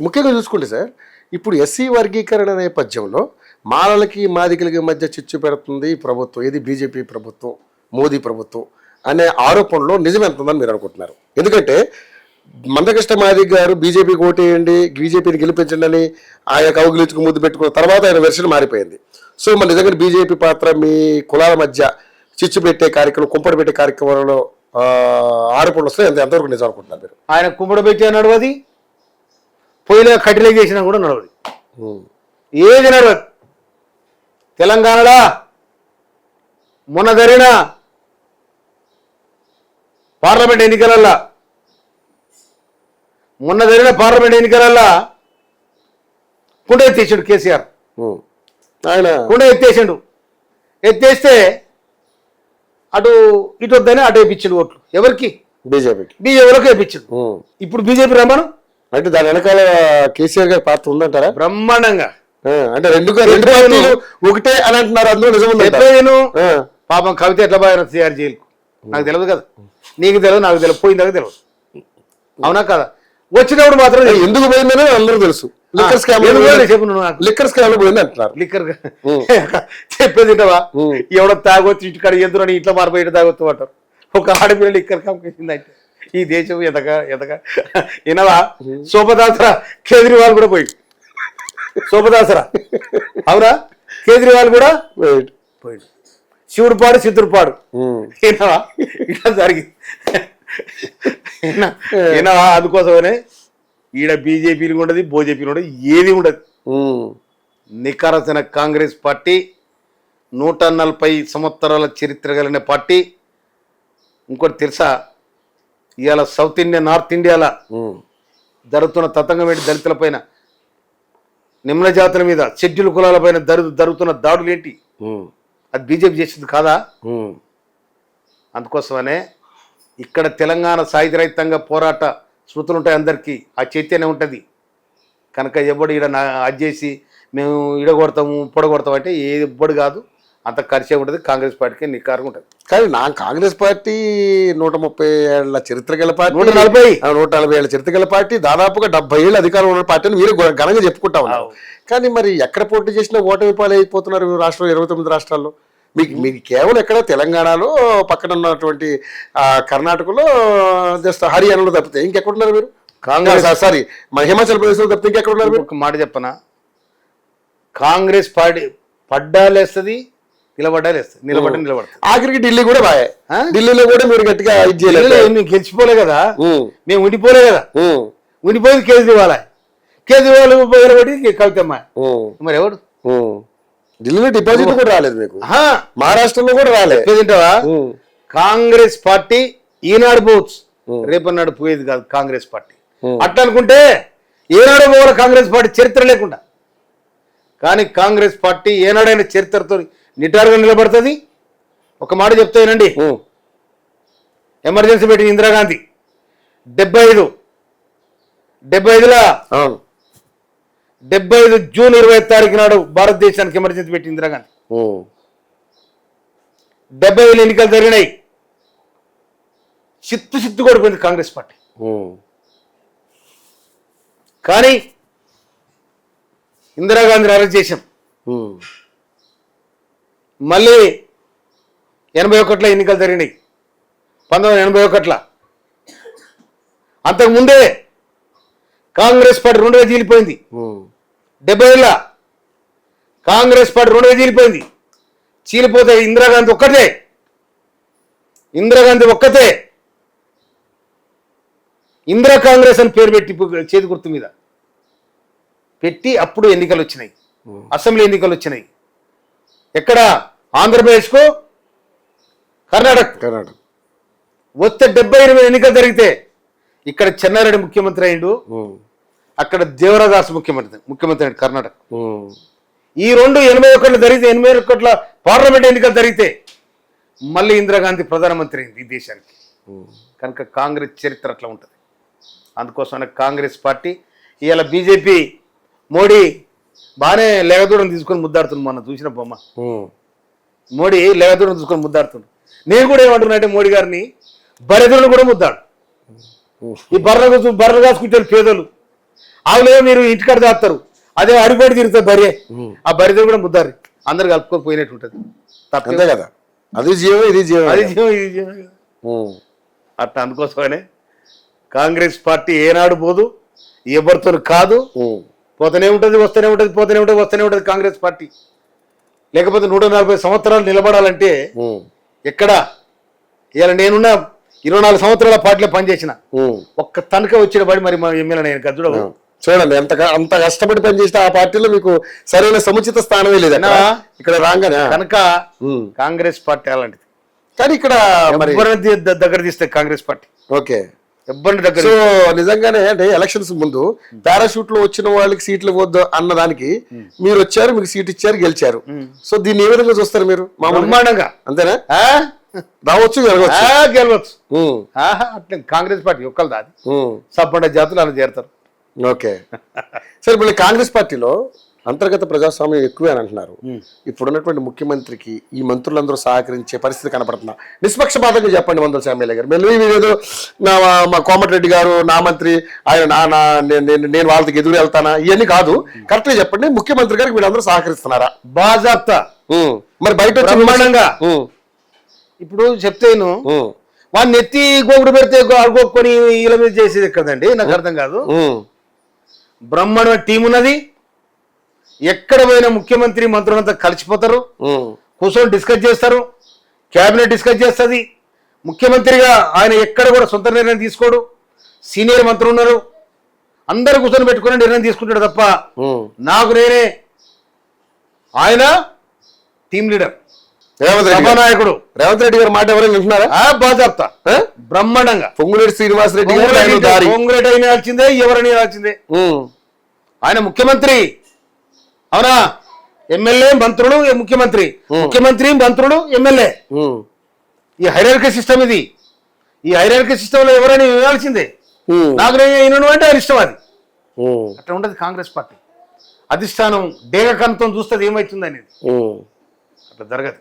ముఖ్యంగా చూసుకుంటే సార్, ఇప్పుడు ఎస్సీ వర్గీకరణ నేపథ్యంలో మాలలకి మాదికలకి మధ్య చిచ్చు పెడుతుంది ప్రభుత్వం, ఇది బీజేపీ ప్రభుత్వం, మోదీ ప్రభుత్వం అనే ఆరోపణలో నిజం ఎంత ఉందని మీరు అనుకుంటున్నారు? ఎందుకంటే మందకృష్ణ మాదిగ గారు బీజేపీకి ఓటేయండి, బీజేపీని గెలిపించండి అని ఆయన కౌగిలించుకు ముద్దు పెట్టుకున్న తర్వాత ఆయన వెర్షన్ మారిపోయింది. సో మన నిజంగా బీజేపీ పాత్ర మీ కులాల మధ్య చిచ్చు పెట్టే కార్యక్రమం, కుంపడి పెట్టే కార్యక్రమంలో ఆరోపణలు వస్తాయి, ఎంతవరకు నిజం అనుకుంటున్నారు మీరు? ఆయన కుంపడి పెట్టే నడవది, పొయ్యిలో కట్టెలే చేసినా కూడా నడవది, ఏది నడవదు. తెలంగాణలో మొన్న జరిగిన పార్లమెంట్ ఎన్నికలల్లా కుండ ఎత్తేసాడు కేసీఆర్. ఆయన కుండ ఎత్తేసాడు. ఎత్తేస్తే అటు ఇటు వద్దని అటు వేయించాడు ఓట్లు. ఎవరికి? బీజేపీలోకి వేయించాడు. ఇప్పుడు బీజేపీ రమ్మను అంటే దాని వెనకాల కేసీఆర్ గారి పాత్ర ఉందంటారా? బ్రహ్మాండంగా. అంటే రెండు పార్టీలు ఒకటే అని అంటున్నారు, అందులో నిజం నేను పాపం కవిత ఎట్లా బాగా సిఆర్ జైలుకు నాకు తెలియదు కదా, నీకు తెలియదు, నాకు తెలియదు, పోయిందాక తెలియదు. అవునా కదా? వచ్చినప్పుడు మాత్రం ఎందుకు పోయిందని అందరూ తెలుసు. లిక్కర్ స్కామ్ పోయింది అంటున్నారు. లిక్కర్ చెప్పేది తింటావా? ఎవడో తాగొచ్చు ఇంటికాడ ఎందుకు ఇంట్లో మారిపోయి తాగొచ్చు అంటారు. ఒక ఆడపిల్ల లిక్కర్ కంపించిందంటే ఈ దేశం ఎదగా వినవా? శోభదాసరా కేజ్రీవాల్ కూడా పోయి, శోభదాసరా అవునా, కేజ్రీవాల్ కూడా పోయి, శివుడు పాడు చిత్తుడు వినవా? ఇట్లా జరిగింది వినవా? అందుకోసమనే ఈడ బీజేపీలు ఉండదు, బోజేపీలు ఉండదు, ఏది ఉండదు. నికరసిన కాంగ్రెస్ పార్టీ 140 సంవత్సరాల చరిత్ర కలిగిన పార్టీ. ఇంకోటి తెలుసా, ఇవాళ సౌత్ ఇండియా, నార్త్ ఇండియాలో జరుగుతున్న తతంగం ఏంటి? దళితుల పైన, నిమ్న జాతుల మీద, షెడ్యూల్ కులాల పైన జరుగుతున్న దాడులు ఏంటి? అది బీజేపీ చేసింది కాదా? అందుకోసమనే ఇక్కడ తెలంగాణ సాయుధ రహితంగా పోరాట స్మృతులు ఉంటాయి అందరికీ, ఆ చైతన్యం ఉంటుంది కనుక ఎవడు ఈడ అది చేసి మేము ఇడగొడతాము పొడగొడతాం అంటే ఎవ్వడు కాదు, అంత ఖర్చే ఉంటుంది. కాంగ్రెస్ పార్టీకి నికారంగా ఉంటుంది. కానీ నా కాంగ్రెస్ పార్టీ 130 ఏళ్ల చరిత్ర గల పార్టీ, 140 ఏళ్ల చరిత్ర గల పార్టీ, దాదాపుగా 70 ఏళ్ళు అధికారం ఉన్న పార్టీ అని మీరు ఘనంగా చెప్పుకుంటా ఉన్నారు. కానీ మరి ఎక్కడ పోటీ చేసినా ఓటమి పాలు అయిపోతున్నారు రాష్ట్రంలో, 29 రాష్ట్రాల్లో. మీకు కేవలం ఎక్కడ తెలంగాణలో, పక్కన ఉన్నటువంటి కర్ణాటకలో, జస్ట్ హర్యానాలో తప్పితే ఇంకెక్కడున్నారు మీరు? కాంగ్రెస్ సారీ మన హిమాచల్ ప్రదేశ్లో తప్పితే ఇంకెక్కడున్నారు మీరు? ఒక మాట చెప్పనా, కాంగ్రెస్ పార్టీ పడ్డాలేస్తుంది, నిలబడుతుంది. ఆఖరికి ఢిల్లీ కూడా బాయ్, ఢిల్లీలో కూడా మీరు గట్టిగా ఇది చేయలేదు. మేము గెలిచిపోలే కదా, మేము ఉండిపోలే కదా, ఉండిపోయింది కేజ్రీవాల్ నిలబడి కవితమ్మ. మరి ఎవడు? ఢిల్లీలో డిపాజిట్ కూడా రాలేదు మీకు, మహారాష్ట్రలో కూడా రాలేదు. తింటావా? కాంగ్రెస్ పార్టీ ఈనాడు పోవచ్చు, రేపన్నాడు పోయేది కాదు కాంగ్రెస్ పార్టీ. అట్లా అనుకుంటే ఏనాడు పోవాలి కాంగ్రెస్ పార్టీ చరిత్ర లేకుండా. కానీ కాంగ్రెస్ పార్టీ ఏనాడైనా చరిత్రతో నిటారుగా నిలబడుతుంది. ఒక మాట చెప్తానండి, ఎమర్జెన్సీ పెట్టింది ఇందిరాగాంధీ 75 జూన్ 25 తారీఖు నాడు భారతదేశానికి ఎమర్జెన్సీ పెట్టి ఇందిరాగాంధీ. 75 ఎన్నికలు జరిగినాయి, చిత్తు కొడిపోయింది కాంగ్రెస్ పార్టీ. కానీ ఇందిరాగాంధీని అరెస్ట్ చేశాం. మళ్ళీ 81లో ఎన్నికలు జరిగినాయి, 1981లో. అంతకుముందే కాంగ్రెస్ పార్టీ 2గా చీలిపోయింది. 70లో కాంగ్రెస్ పార్టీ 2గా చీలిపోయింది. చీలిపోతే ఇందిరాగాంధీ ఒక్కతే ఇందిరా కాంగ్రెస్ అని పేరు పెట్టి చేతి గుర్తు మీద పెట్టి అప్పుడు ఎన్నికలు వచ్చినాయి, అసెంబ్లీ ఎన్నికలు వచ్చినాయి. ఎక్కడ? ఆంధ్రప్రదేశ్కు, కర్ణాటక వస్తే 78 ఎన్నికలు జరిగితే ఇక్కడ చెన్నారెడ్డి ముఖ్యమంత్రి అయిండు, అక్కడ దేవరాదాస్ ముఖ్యమంత్రి అయ్యాడు కర్ణాటక. ఈ 81 జరిగితే, 81 పార్లమెంట్ ఎన్నికలు జరిగితే మళ్ళీ ఇందిరాగాంధీ ప్రధానమంత్రి అయింది ఈ దేశానికి. కనుక కాంగ్రెస్ చరిత్ర అట్లా ఉంటుంది. అందుకోసమే కాంగ్రెస్ పార్టీ ఇవాళ బీజేపీ మోడీ బాగానే లేగదూడం తీసుకొని ముద్దాడుతుంది. మొన్న చూసిన బొమ్మ, మోడీ లేగదూడం తీసుకొని ముద్దాడుతుంది. నేను కూడా ఏమంటున్నా అంటే మోడీ గారిని బరెదూడను కూడా ముద్దాడు. ఈ బర్రెలు కాసుకుంటారు పేదలు, ఆవులేమో మీరు ఇంటికాడ దాస్తారు, అదే అడిపోయి తిరుగుతుంది బర్రె, ఆ బర్రెతో కూడా ముద్దారు అందరు కలుపుకొని పోయినట్టు ఉంటుంది. అంతే కదా, అది జీవం ఇది జీవం. అది జీవం ఇది జీవం కదా. అట్లా అందుకోసమనే కాంగ్రెస్ పార్టీ ఏనాడు పోదు, ఎవరితో కాదు, పోతూనే ఉంటుంది వస్తూనే ఉంటుంది, పోతూనే ఉంటుంది వస్తూనే ఉంటుంది కాంగ్రెస్ పార్టీ. లేకపోతే 140 సంవత్సరాలు నిలబడాలంటే ఎక్కడ, ఇలా నేనున్న 24 సంవత్సరాల పార్టీలో పనిచేసిన, ఒక్క తనక వచ్చిన పడి మరి మా ఎమ్మెల్యే నేను గజ్జుడ చూడండి అంత కష్టపడి పనిచేస్తే ఆ పార్టీలో మీకు సరైన సముచిత స్థానమే లేదన్నా ఇక్కడ రాగానే. కనుక కాంగ్రెస్ పార్టీ అలాంటిది. కానీ ఇక్కడ మరి దగ్గర తీస్తే కాంగ్రెస్ పార్టీ ఓకే ఎవ్వరిని దగ్గర. సో నిజంగానే అంటే ఎలక్షన్స్ ముందు పారాషూట్ లో వచ్చిన వాళ్ళకి సీట్లు ఇవ్వద్దు అన్నదానికి మీరు వచ్చారు, మీకు సీట్ ఇచ్చారు, గెలిచారు. సో దీన్ని ఏ విధంగా చూస్తారు మీరు? బ్రహ్మాండంగా. అంతేనా? రావచ్చు, గెలవచ్చు. అట్లా కాంగ్రెస్ పార్టీ ఒక్కరిది అది, సబ్బండ జాతులు అలా చేరుతారు. ఓకే సరే, మళ్ళీ కాంగ్రెస్ పార్టీలో అంతర్గత ప్రజాస్వామ్యం ఎక్కువే అని అంటున్నారు. ఇప్పుడున్నటువంటి ముఖ్యమంత్రికి ఈ మంత్రులందరూ సహకరించే పరిస్థితి కనపడుతున్నా? నిష్పక్షపాతంగా చెప్పండి మందల ఎమ్మెల్యే గారు. మళ్ళీ ఏదో మా కోమటిరెడ్డి గారు నా మంత్రి, ఆయన నేను వాళ్ళకి ఎదురు వెళ్తానా, ఇవన్నీ కాదు. కరెక్ట్ గా చెప్పండి, ముఖ్యమంత్రి గారికి వీళ్ళందరూ సహకరిస్తున్నారా? బాజాప్తా. మరి బయట బ్రహ్మాండంగా ఇప్పుడు చెప్తేను వాడిని ఎత్తి గోగుడు పెడితే గోక్కొని వీళ్ళ మీద చేసేది కదండి, నాకు అర్థం కాదు. బ్రహ్మాండమైన టీం ఉన్నది, ఎక్కడ పోయిన ముఖ్యమంత్రి మంత్రులంతా కలిసిపోతారు, కూర్చొని డిస్కస్ చేస్తారు, క్యాబినెట్ డిస్కస్ చేస్తుంది. ముఖ్యమంత్రిగా ఆయన ఎక్కడ కూడా సొంత నిర్ణయం తీసుకోడు, సీనియర్ మంత్రులు ఉన్నారు, అందరు కూర్చొని పెట్టుకుని నిర్ణయం తీసుకుంటాడు తప్ప నాకు నేనే. ఆయన టీం లీడర్, సభానాయకుడు. రేవంత్ రెడ్డి గారు మాట ఎవరైనా వింటున్నారా? బాగా చెప్తా, బ్రహ్మాండంగా. పొంగులేటి శ్రీనివాసరెడ్డి పొంగులేటి అయినా వచ్చిందే, ఎవరైనా వచ్చిందే, ఆయన ముఖ్యమంత్రి. అవునా? ఎమ్మెల్యే మంత్రులు ముఖ్యమంత్రి, ముఖ్యమంత్రి మంత్రులు ఎమ్మెల్యే. ఈ హైరార్కీ సిస్టమ్ ఇది. ఈ హైరార్కీ సిస్టమ్ లో ఎవరైనా వినాల్సిందే. నాకు నేను అంటే ఆయన ఇష్టం. అది అట్లా ఉండదు కాంగ్రెస్ పార్టీ. అధిష్టానం డేగ కన్నుతో చూస్తుంది ఏమవుతుంది అనేది. అట్లా జరగదు.